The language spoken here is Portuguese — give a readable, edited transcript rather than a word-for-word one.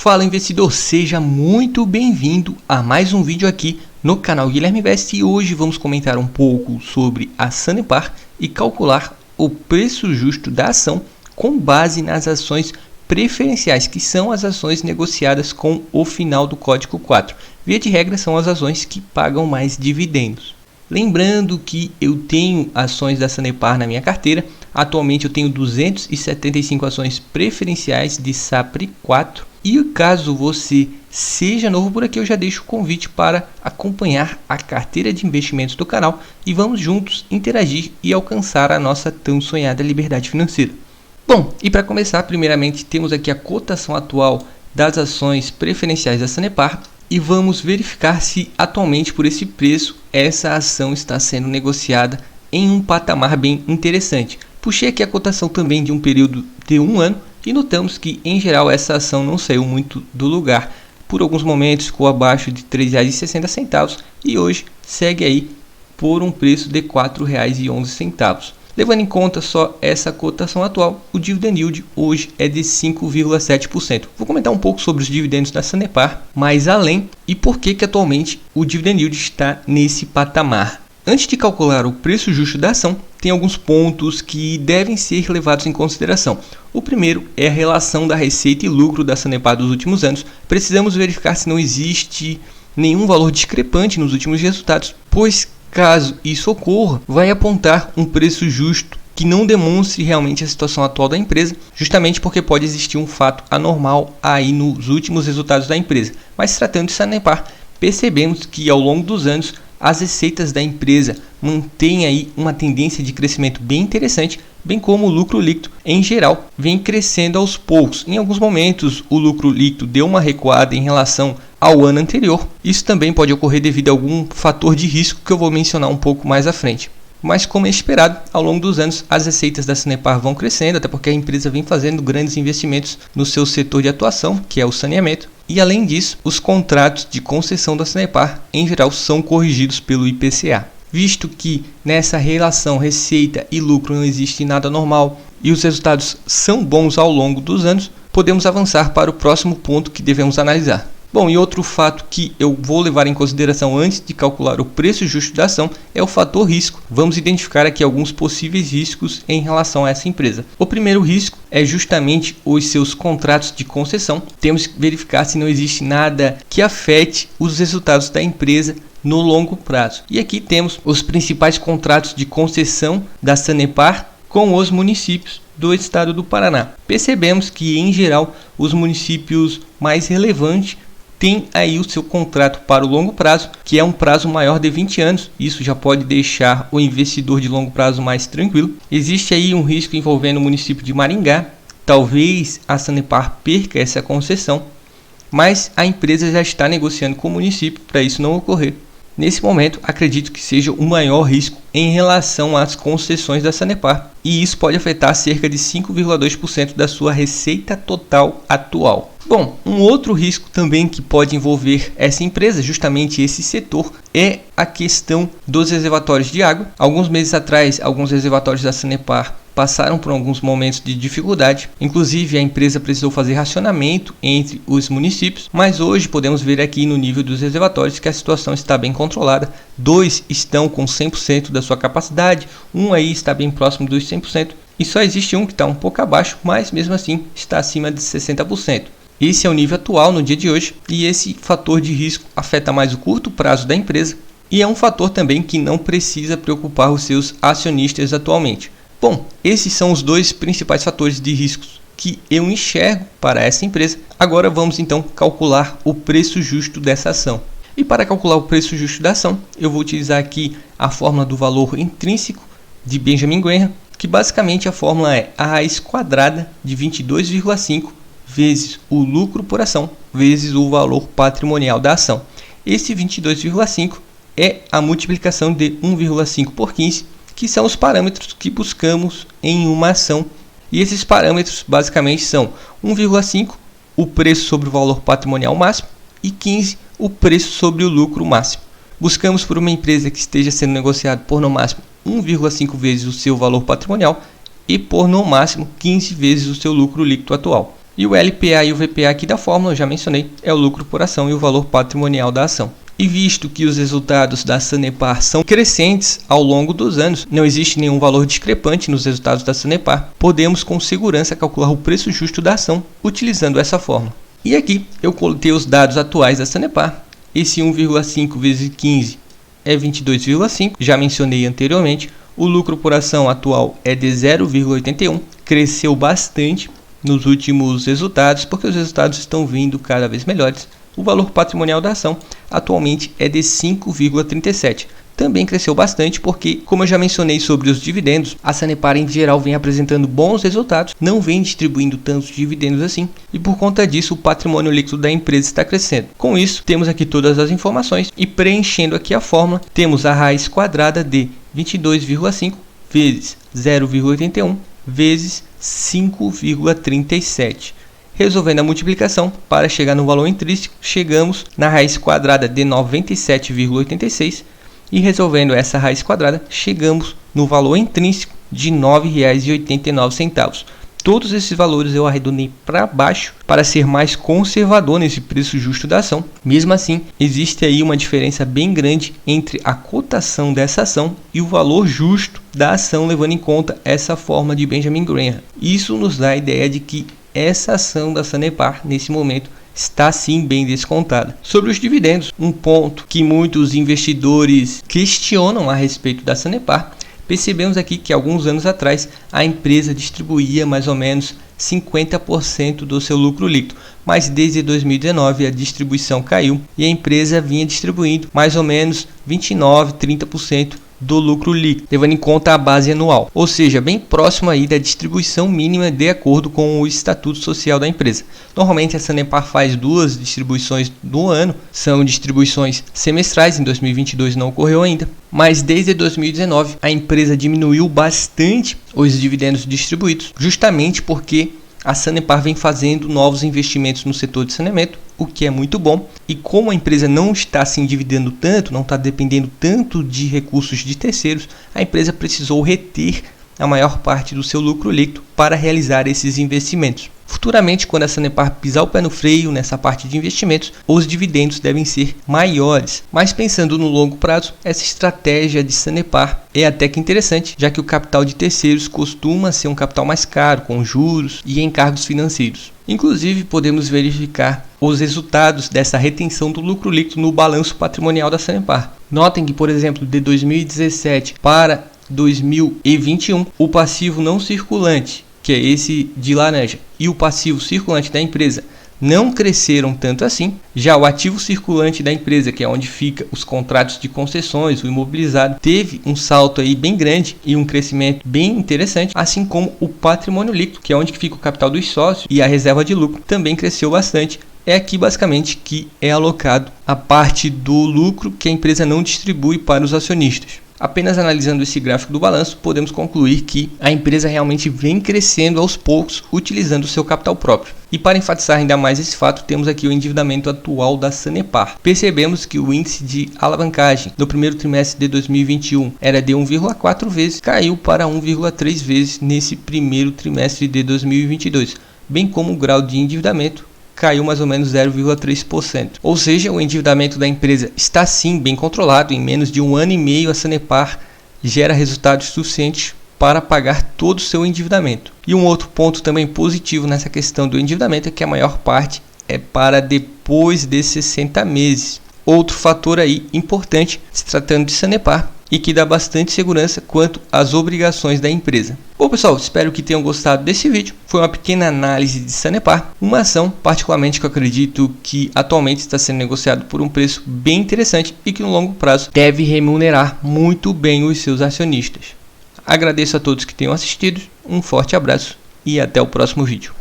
Fala investidor, seja muito bem-vindo a mais um vídeo aqui no canal Guilherme Invest e hoje vamos comentar um pouco sobre a Sanepar e calcular o preço justo da ação com base nas ações preferenciais, que são as ações negociadas com o final do código 4. Via de regra são as ações que pagam mais dividendos. Lembrando que eu tenho ações da Sanepar na minha carteira. Atualmente eu tenho 275 ações preferenciais de SAPRE 4. E caso você seja novo por aqui, eu já deixo o convite para acompanhar a carteira de investimentos do canal e vamos juntos interagir e alcançar a nossa tão sonhada liberdade financeira. Bom, e para começar, primeiramente temos aqui a cotação atual das ações preferenciais da Sanepar e vamos verificar se atualmente por esse preço essa ação está sendo negociada em um patamar bem interessante. Puxei aqui a cotação também de um período de um ano e notamos que em geral essa ação não saiu muito do lugar. Por alguns momentos ficou abaixo de R$ 3,60 e hoje segue aí por um preço de R$ 4,11. Levando em conta só essa cotação atual, o dividend yield hoje é de 5,7%. Vou comentar um pouco sobre os dividendos da Sanepar, mais além e por que atualmente o dividend yield está nesse patamar. Antes de calcular o preço justo da ação, tem alguns pontos que devem ser levados em consideração. O primeiro é a relação da receita e lucro da Sanepar dos últimos anos. Precisamos verificar se não existe nenhum valor discrepante nos últimos resultados, pois caso isso ocorra, vai apontar um preço justo que não demonstre realmente a situação atual da empresa, justamente porque pode existir um fato anormal aí nos últimos resultados da empresa. Mas tratando de Sanepar, percebemos que ao longo dos anos as receitas da empresa mantêm aí uma tendência de crescimento bem interessante, bem como o lucro líquido em geral vem crescendo aos poucos. Em alguns momentos o lucro líquido deu uma recuada em relação ao ano anterior. Isso também pode ocorrer devido a algum fator de risco que eu vou mencionar um pouco mais à frente. Mas como é esperado, ao longo dos anos as receitas da Sanepar vão crescendo, até porque a empresa vem fazendo grandes investimentos no seu setor de atuação, que é o saneamento. E além disso, os contratos de concessão da Sanepar, em geral, são corrigidos pelo IPCA. Visto que nessa relação receita e lucro não existe nada normal e os resultados são bons ao longo dos anos, podemos avançar para o próximo ponto que devemos analisar. Bom, e outro fato que eu vou levar em consideração antes de calcular o preço justo da ação é o fator risco. Vamos identificar aqui alguns possíveis riscos em relação a essa empresa. O primeiro risco é justamente os seus contratos de concessão. Temos que verificar se não existe nada que afete os resultados da empresa no longo prazo. E aqui temos os principais contratos de concessão da Sanepar com os municípios do estado do Paraná. Percebemos que em geral os municípios mais relevantes tem aí o seu contrato para o longo prazo, que é um prazo maior de 20 anos. Isso já pode deixar o investidor de longo prazo mais tranquilo. Existe aí um risco envolvendo o município de Maringá. Talvez a Sanepar perca essa concessão, mas a empresa já está negociando com o município para isso não ocorrer. Nesse momento, acredito que seja o maior risco em relação às concessões da Sanepar, e isso pode afetar cerca de 5,2% da sua receita total atual. Bom, um outro risco também que pode envolver essa empresa, justamente esse setor, é a questão dos reservatórios de água. Alguns meses atrás, alguns reservatórios da Sanepar passaram por alguns momentos de dificuldade. Inclusive, a empresa precisou fazer racionamento entre os municípios, mas hoje podemos ver aqui no nível dos reservatórios que a situação está bem controlada. 2 estão com 100% da sua capacidade, um aí está bem próximo dos 100%, e só existe um que está um pouco abaixo, mas mesmo assim está acima de 60%. Esse é o nível atual no dia de hoje e esse fator de risco afeta mais o curto prazo da empresa e é um fator também que não precisa preocupar os seus acionistas atualmente. Bom, esses são os dois principais fatores de riscos que eu enxergo para essa empresa. Agora vamos então calcular o preço justo dessa ação. E para calcular o preço justo da ação, eu vou utilizar aqui a fórmula do valor intrínseco de Benjamin Graham, que basicamente a fórmula é a raiz quadrada de 22,5 vezes o lucro por ação vezes o valor patrimonial da ação. Esse 22,5 é a multiplicação de 1,5 por 15, que são os parâmetros que buscamos em uma ação. E esses parâmetros basicamente são 1,5 o preço sobre o valor patrimonial máximo e 15 o preço sobre o lucro máximo. Buscamos por uma empresa que esteja sendo negociada por no máximo 1,5 vezes o seu valor patrimonial e por no máximo 15 vezes o seu lucro líquido atual. E o LPA e o VPA aqui da fórmula, eu já mencionei, é o lucro por ação e o valor patrimonial da ação. E visto que os resultados da Sanepar são crescentes ao longo dos anos, não existe nenhum valor discrepante nos resultados da Sanepar, podemos com segurança calcular o preço justo da ação utilizando essa fórmula. E aqui eu coletei os dados atuais da Sanepar. Esse 1,5 vezes 15 é 22,5, já mencionei anteriormente. O lucro por ação atual é de 0,81, cresceu bastante nos últimos resultados, porque os resultados estão vindo cada vez melhores. O valor patrimonial da ação atualmente é de 5,37. Também cresceu bastante porque, como eu já mencionei sobre os dividendos, a Sanepar em geral vem apresentando bons resultados, não vem distribuindo tantos dividendos assim, e por conta disso o patrimônio líquido da empresa está crescendo. Com isso, temos aqui todas as informações e preenchendo aqui a fórmula, temos a raiz quadrada de 22,5 vezes 0,81 vezes 5,37. Resolvendo a multiplicação para chegar no valor intrínseco, chegamos na raiz quadrada de 97,86 e resolvendo essa raiz quadrada, chegamos no valor intrínseco de R$ 9,89. Todos esses valores eu arredondei para baixo para ser mais conservador nesse preço justo da ação. Mesmo assim, existe aí uma diferença bem grande entre a cotação dessa ação e o valor justo da ação, levando em conta essa forma de Benjamin Graham. Isso nos dá a ideia de que essa ação da Sanepar, nesse momento, está sim bem descontada. Sobre os dividendos, um ponto que muitos investidores questionam a respeito da Sanepar, percebemos aqui que alguns anos atrás a empresa distribuía mais ou menos 50% do seu lucro líquido, mas desde 2019 a distribuição caiu e a empresa vinha distribuindo mais ou menos 29%, 30% do lucro líquido, levando em conta a base anual, ou seja, bem próximo aí da distribuição mínima de acordo com o estatuto social da empresa. Normalmente a Sanepar faz 2 distribuições no ano, são distribuições semestrais, em 2022 não ocorreu ainda, mas desde 2019 a empresa diminuiu bastante os dividendos distribuídos, justamente porque a Sanepar vem fazendo novos investimentos no setor de saneamento, o que é muito bom. E como a empresa não está se endividando tanto, não está dependendo tanto de recursos de terceiros, a empresa precisou reter a maior parte do seu lucro líquido para realizar esses investimentos. Futuramente, quando a Sanepar pisar o pé no freio nessa parte de investimentos, os dividendos devem ser maiores. Mas pensando no longo prazo, essa estratégia de Sanepar é até que interessante, já que o capital de terceiros costuma ser um capital mais caro, com juros e encargos financeiros. Inclusive, podemos verificar os resultados dessa retenção do lucro líquido no balanço patrimonial da Sanepar. Notem que, por exemplo, de 2017 para 2021, o passivo não circulante, que é esse de laranja, e o passivo circulante da empresa não cresceram tanto assim. Já o ativo circulante da empresa, que é onde fica os contratos de concessões, o imobilizado, teve um salto aí bem grande e um crescimento bem interessante, assim como o patrimônio líquido, que é onde fica o capital dos sócios, e a reserva de lucro também cresceu bastante. É aqui basicamente que é alocado a parte do lucro que a empresa não distribui para os acionistas. Apenas analisando esse gráfico do balanço, podemos concluir que a empresa realmente vem crescendo aos poucos, utilizando o seu capital próprio. E para enfatizar ainda mais esse fato, temos aqui o endividamento atual da Sanepar. Percebemos que o índice de alavancagem no primeiro trimestre de 2021 era de 1,4 vezes, caiu para 1,3 vezes nesse primeiro trimestre de 2022, bem como o grau de endividamento caiu mais ou menos 0,3%. Ou seja, o endividamento da empresa está sim bem controlado. Em menos de 1 ano e meio, a Sanepar gera resultados suficientes para pagar todo o seu endividamento. E um outro ponto também positivo nessa questão do endividamento é que a maior parte é para depois de 60 meses. Outro fator aí importante, se tratando de Sanepar, e que dá bastante segurança quanto às obrigações da empresa. Bom pessoal, espero que tenham gostado desse vídeo. Foi uma pequena análise de Sanepar, uma ação particularmente que eu acredito que atualmente está sendo negociado por um preço bem interessante e que no longo prazo deve remunerar muito bem os seus acionistas. Agradeço a todos que tenham assistido, um forte abraço e até o próximo vídeo.